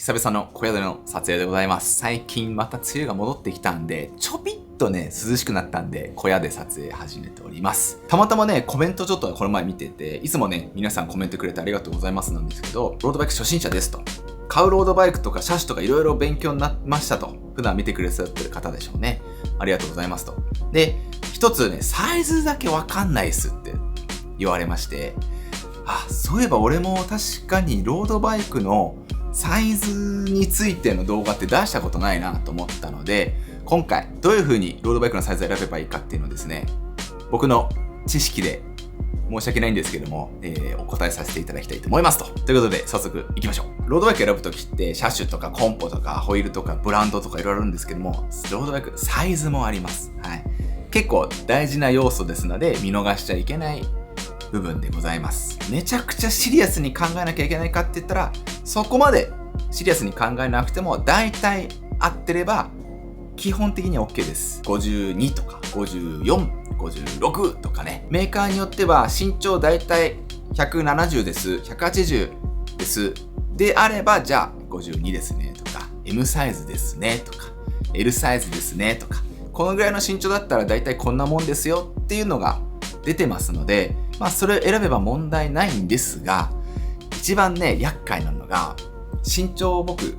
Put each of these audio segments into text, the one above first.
久々の小屋での撮影でございます。最近また梅雨が戻ってきたんで、ちょびっとね、涼しくなったんで、小屋で撮影始めております。たまたまね、コメントちょっとこの前見てて、いつもね、皆さんコメントくれてありがとうございますなんですけど、ロードバイク初心者ですと。買うロードバイクとか車種とかいろいろ勉強になりましたと。普段見てくれてる方でしょうね。ありがとうございますと。で、一つね、サイズだけわかんないっすって言われまして、そういえば俺も確かにロードバイクのサイズについての動画って出したことないなと思ったので、今回どういう風にロードバイクのサイズを選べばいいかっていうのをですね、僕の知識で申し訳ないんですけども、お答えさせていただきたいと思いますと。ということで早速行きましょう。ロードバイク選ぶときって車種とかコンポとかホイールとかブランドとかいろいろあるんですけども、ロードバイクサイズもあります。はい。結構大事な要素ですので見逃しちゃいけない部分でございます。めちゃくちゃシリアスに考えなきゃいけないかって言ったら、そこまでシリアスに考えなくても大体合ってれば基本的には OK です。52とか54、56とかね。メーカーによっては身長大体170です、180ですであれば、じゃあ52ですねとか M サイズですねとか L サイズですねとか、このぐらいの身長だったら大体こんなもんですよっていうのが出てますので、それを選べば問題ないんですが、一番ね、厄介なのが、身長僕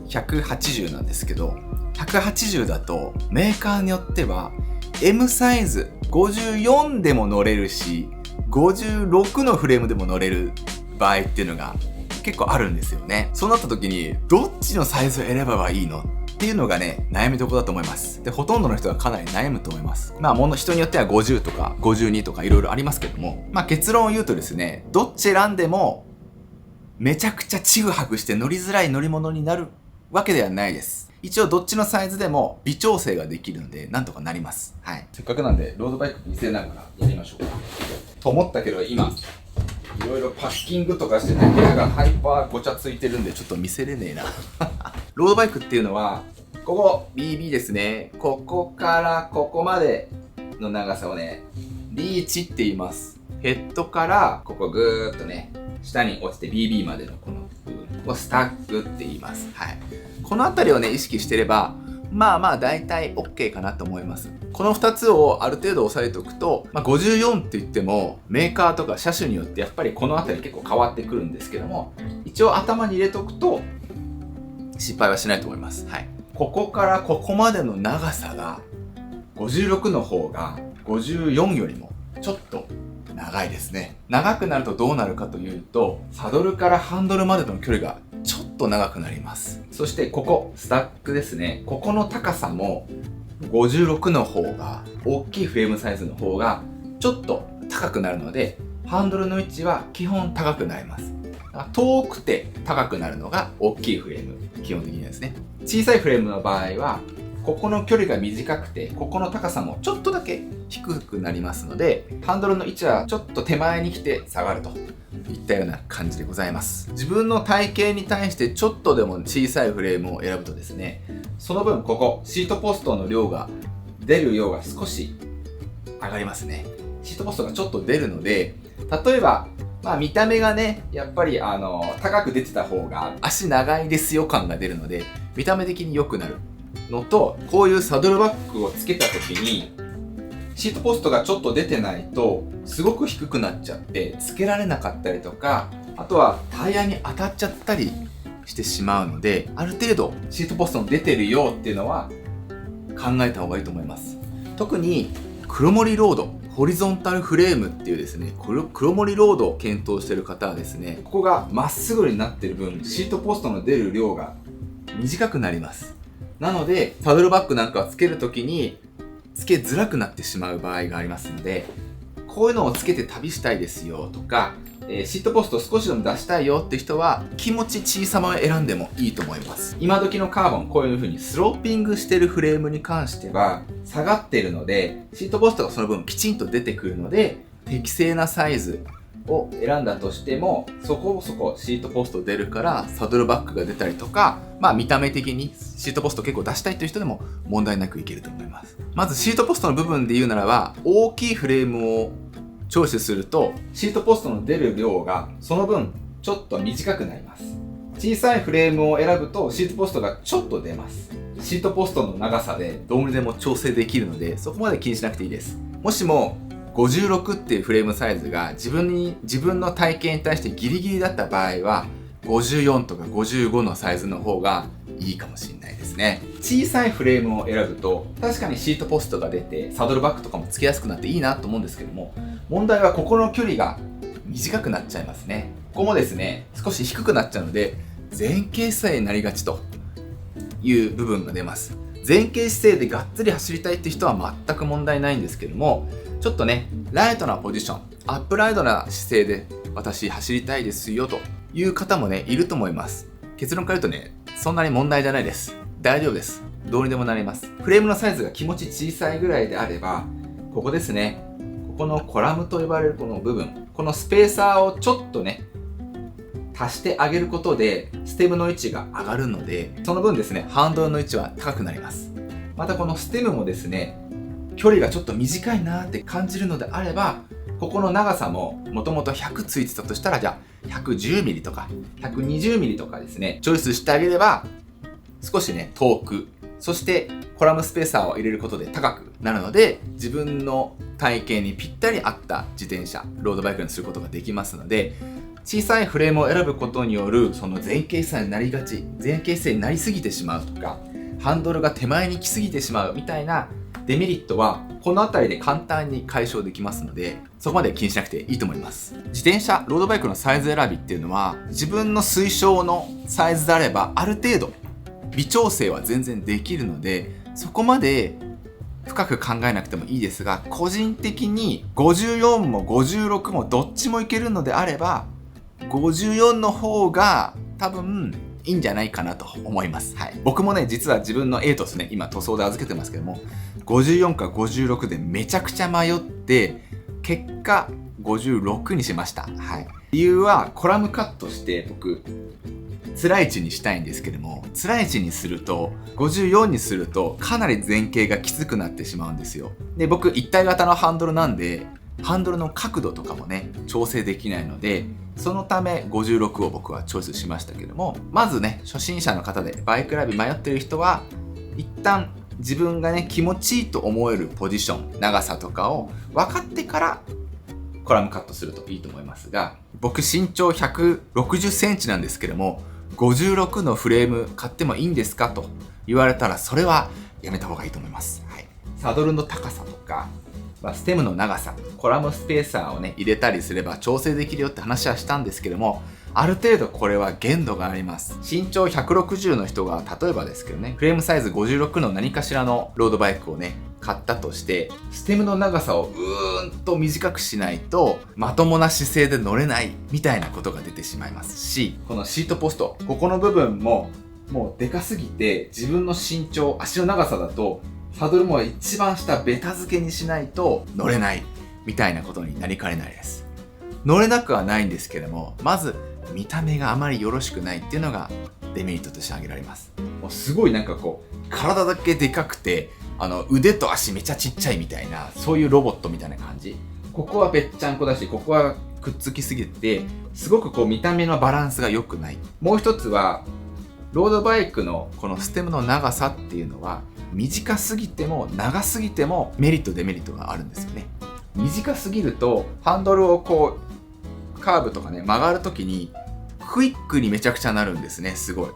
180なんですけど、180だとメーカーによっては M サイズ54でも乗れるし、56のフレームでも乗れる場合っていうのが結構あるんですよね。そうなった時に、どっちのサイズを選べばいいのっていうのがね、悩みどころだと思います。で、ほとんどの人はかなり悩むと思います。人によっては50とか52とかいろいろありますけども、結論を言うとですね、どっち選んでもめちゃくちゃちぐはぐして乗りづらい乗り物になるわけではないです。一応どっちのサイズでも微調整ができるので、なんとかなります。はい。せっかくなんで、ロードバイク見せながらやりましょうか。と思ったけど、今、いろいろパッキングとかしてね、部屋がハイパーごちゃついてるんで、ちょっと見せれねえな。ロードバイクっていうのは、ここ BB ですね。ここからここまでの長さをね、リーチって言います。ヘッドからここぐーっとね、下に落ちて BB までのこの部分をスタックって言います。はい。このあたりをね、意識してれば、大体 OK かなと思います。この2つをある程度押さえておくと、54って言っても、メーカーとか車種によってやっぱりこのあたり結構変わってくるんですけども、一応頭に入れておくと、失敗はしないと思います。はい。ここからここまでの長さが、56の方が54よりもちょっと長いですね。長くなるとどうなるかというと、サドルからハンドルまでの距離がちょっと長くなります。そしてここ、スタックですね。ここの高さも56の方が、大きいフレームサイズの方がちょっと高くなるので、ハンドルの位置は基本高くなります。遠くて高くなるのが大きいフレーム、基本的にはですね。小さいフレームの場合は、ここの距離が短くて、ここの高さもちょっとだけ低くなりますので、ハンドルの位置はちょっと手前に来て下がるといったような感じでございます。自分の体型に対してちょっとでも小さいフレームを選ぶとですね、その分ここ、シートポストの量が出る量が少し上がりますね。シートポストがちょっと出るので、例えば、見た目がね、やっぱり高く出てた方が足長いですよ感が出るので、見た目的に良くなるのと、こういうサドルバッグをつけた時にシートポストがちょっと出てないとすごく低くなっちゃってつけられなかったりとか、あとはタイヤに当たっちゃったりしてしまうので、ある程度シートポストの出てるよっていうのは考えた方がいいと思います。特に黒森ロード、ホリゾンタルフレームっていうですね、黒森ロードを検討している方はですね、ここがまっすぐになってる分、シートポストの出る量が短くなります。なので、サドルバッグなんかをつけるときに、つけづらくなってしまう場合がありますので、こういうのをつけて旅したいですよとか、シートポストを少しでも出したいよって人は、気持ち小さめを選んでもいいと思います。今時のカーボン、こういう風にスローピングしてるフレームに関しては、下がってるので、シートポストがその分きちんと出てくるので、適正なサイズを選んだとしても、そこそこシートポスト出るからサドルバッグが出たりとか、見た目的にシートポスト結構出したいという人でも問題なくいけると思います。まずシートポストの部分で言うならば、大きいフレームをチョイスするとシートポストの出る量がその分ちょっと短くなります。小さいフレームを選ぶとシートポストがちょっと出ます。シートポストの長さでどうにでも調整できるので、そこまで気にしなくていいです。もしも56っていうフレームサイズが自分の体型に対してギリギリだった場合は、54とか55のサイズの方がいいかもしれないですね。小さいフレームを選ぶと確かにシートポストが出てサドルバッグとかもつけやすくなっていいなと思うんですけども、問題はここの距離が短くなっちゃいますね。ここもですね、少し低くなっちゃうので前傾姿勢になりがちという部分が出ます。前傾姿勢でがっつり走りたいって人は全く問題ないんですけども、ちょっとね、ライトなポジション、アップライトな姿勢で私走りたいですよという方もね、いると思います。結論から言うとね、そんなに問題じゃないです。大丈夫です。どうにでもなります。フレームのサイズが気持ち小さいぐらいであれば、ここですね。ここのコラムと呼ばれるこの部分、このスペーサーをちょっとね、足してあげることで、ステムの位置が上がるので、その分ですね、ハンドルの位置は高くなります。またこのステムもですね、距離がちょっと短いなって感じるのであれば、ここの長さももともと100ついてたとしたら、じゃあ 110mm とか 120mm とかですね、チョイスしてあげれば、少しね、遠く、そしてコラムスペーサーを入れることで高くなるので、自分の体型にぴったり合った自転車、ロードバイクにすることができますので、小さいフレームを選ぶことによるその前傾姿勢になりがち、前傾姿勢になりすぎてしまうとか、ハンドルが手前に来すぎてしまうみたいなデメリットはこの辺りで簡単に解消できますので、そこまで気にしなくていいと思います。自転車、ロードバイクのサイズ選びっていうのは、自分の推奨のサイズであればある程度微調整は全然できるので、そこまで深く考えなくてもいいですが、個人的に54も56もどっちもいけるのであれば、54の方が多分いいんじゃないかなと思います。はい。僕もね、実は自分のエイトスね、今塗装で預けてますけども、54か56でめちゃくちゃ迷って、結果56にしました。はい。理由はコラムカットして僕、辛い位置にしたいんですけども、辛い位置にすると、54にするとかなり前傾がきつくなってしまうんですよ。で、僕一体型のハンドルなんで、ハンドルの角度とかもね、調整できないので、そのため56を僕はチョイスしましたけども、まずね、初心者の方でバイク選び迷ってる人は、一旦自分がね、気持ちいいと思えるポジション、長さとかを分かってからコラムカットするといいと思いますが、僕身長160センチなんですけども、56のフレーム買ってもいいんですかと言われたら、それはやめた方がいいと思います。はい。サドルの高さとか、ステムの長さ、コラムスペーサーをね、入れたりすれば調整できるよって話はしたんですけども、ある程度これは限度があります。身長160の人が、例えばですけどね、フレームサイズ56の何かしらのロードバイクをね、買ったとして、ステムの長さをと短くしないと、まともな姿勢で乗れないみたいなことが出てしまいますし、このシートポスト、ここの部分も、もうでかすぎて、自分の身長、足の長さだと、サドルも一番下ベタ付けにしないと乗れないみたいなことになりかねないです。乗れなくはないんですけども、まず見た目があまりよろしくないっていうのがデメリットとして挙げられます。もうすごいなんかこう、体だけでかくて、腕と足めちゃちっちゃいみたいな、そういうロボットみたいな感じ。ここはぺっちゃんこだし、ここはくっつきすぎて、すごくこう見た目のバランスが良くない。もう一つは、ロードバイクのこのステムの長さっていうのは、短すぎても長すぎてもメリットデメリットがあるんですよね。短すぎるとハンドルをこうカーブとかね曲がるときにクイックにめちゃくちゃなるんですね。すごい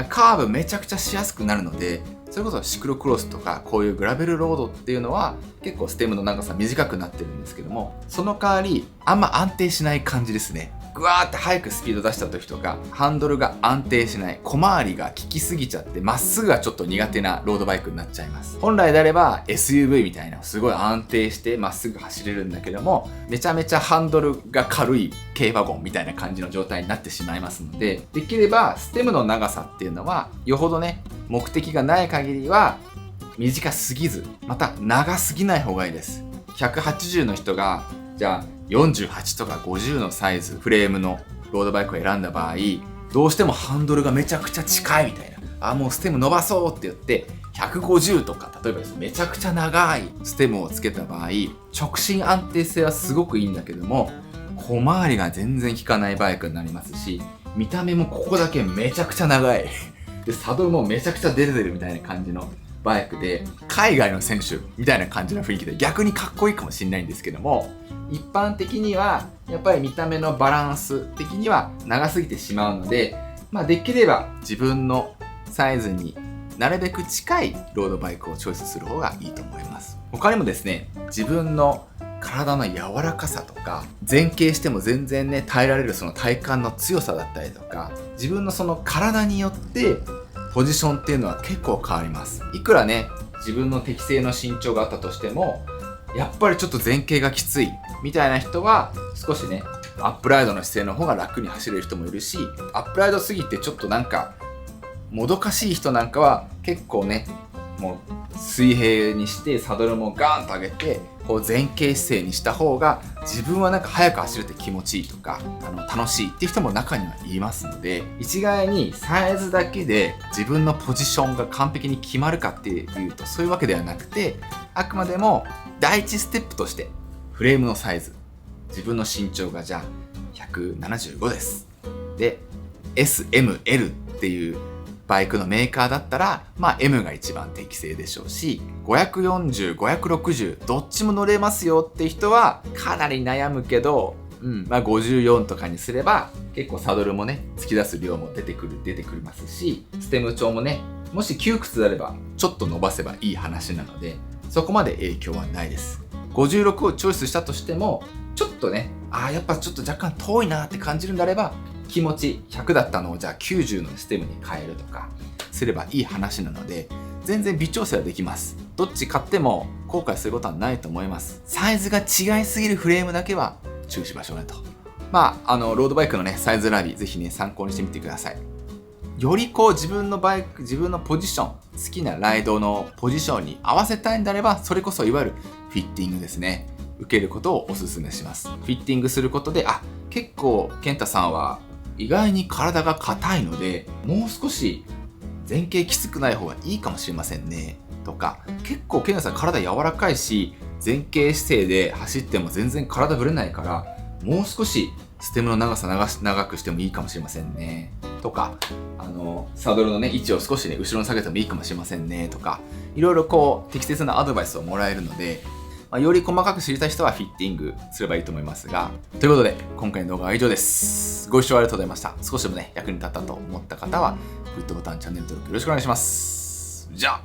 カーブめちゃくちゃしやすくなるので、それこそシクロクロスとかこういうグラベルロードっていうのは結構ステムの長さ短くなってるんですけども、その代わりあんま安定しない感じですね。ぐわーって速くスピード出した時とかハンドルが安定しない、小回りが効きすぎちゃってまっすぐがちょっと苦手なロードバイクになっちゃいます。本来であれば SUV みたいなすごい安定してまっすぐ走れるんだけども、めちゃめちゃハンドルが軽い軽ワゴンみたいな感じの状態になってしまいますので、できればステムの長さっていうのはよほどね目的がない限りは短すぎず、また長すぎない方がいいです。180の人がじゃあ48とか50のサイズフレームのロードバイクを選んだ場合、どうしてもハンドルがめちゃくちゃ近いみたいな、もうステム伸ばそうって言って150とか、例えばですめちゃくちゃ長いステムをつけた場合、直進安定性はすごくいいんだけども小回りが全然効かないバイクになりますし、見た目もここだけめちゃくちゃ長い。で、サドルもめちゃくちゃ出てるみたいな感じのバイクで、海外の選手みたいな感じの雰囲気で逆にかっこいいかもしれないんですけども、一般的にはやっぱり見た目のバランス的には長すぎてしまうので、できれば自分のサイズになるべく近いロードバイクをチョイスする方がいいと思います。他にもですね、自分の体の柔らかさとか、前傾しても全然ね、耐えられるその体幹の強さだったりとか、自分のその体によってポジションっていうのは結構変わります。いくらね、自分の適正の身長があったとしても、やっぱりちょっと前傾がきついみたいな人は少しね、アップライドの姿勢の方が楽に走れる人もいるし、アップライドすぎてちょっとなんかもどかしい人なんかは結構ね、もう水平にしてサドルもガーンと上げてこう前傾姿勢にした方が自分はなんか速く走るって気持ちいいとか楽しいっていう人も中にはいますので、一概にサイズだけで自分のポジションが完璧に決まるかっていうとそういうわけではなくて、あくまでも第一ステップとしてフレームのサイズ、自分の身長がじゃあ175です。で SML っていうバイクのメーカーだったら、M が一番適正でしょうし、540、560どっちも乗れますよって人はかなり悩むけど、54とかにすれば結構サドルもね、突き出す量も出てくるますし、ステム長もね、もし窮屈であればちょっと伸ばせばいい話なので、そこまで影響はないです。56をチョイスしたとしても、ちょっとね、やっぱちょっと若干遠いなって感じるんであれば、気持ち100だったのをじゃあ90のステムに変えるとかすればいい話なので、全然微調整はできます。どっち買っても後悔することはないと思います。サイズが違いすぎるフレームだけは注意しましょうねと。ロードバイクのね、サイズ選びぜひね、参考にしてみてください。よりこう自分のバイク、自分のポジション、好きなライドのポジションに合わせたいんであれば、それこそいわゆるフィッティングですね、受けることをお勧めします。フィッティングすることで、結構健太さんは意外に体が硬いので、もう少し前傾きつくない方がいいかもしれませんねとか、結構健太さん体柔らかいし、前傾姿勢で走っても全然体ぶれないから、もう少しステムの長さ長くしてもいいかもしれませんねとか、サドルのね、位置を少しね、後ろに下げてもいいかもしれませんねとか、いろいろこう適切なアドバイスをもらえるので、より細かく知りたい人はフィッティングすればいいと思いますが、ということで今回の動画は以上です。ご視聴ありがとうございました。少しでもね、役に立ったと思った方はグッドボタン、チャンネル登録よろしくお願いします。じゃあ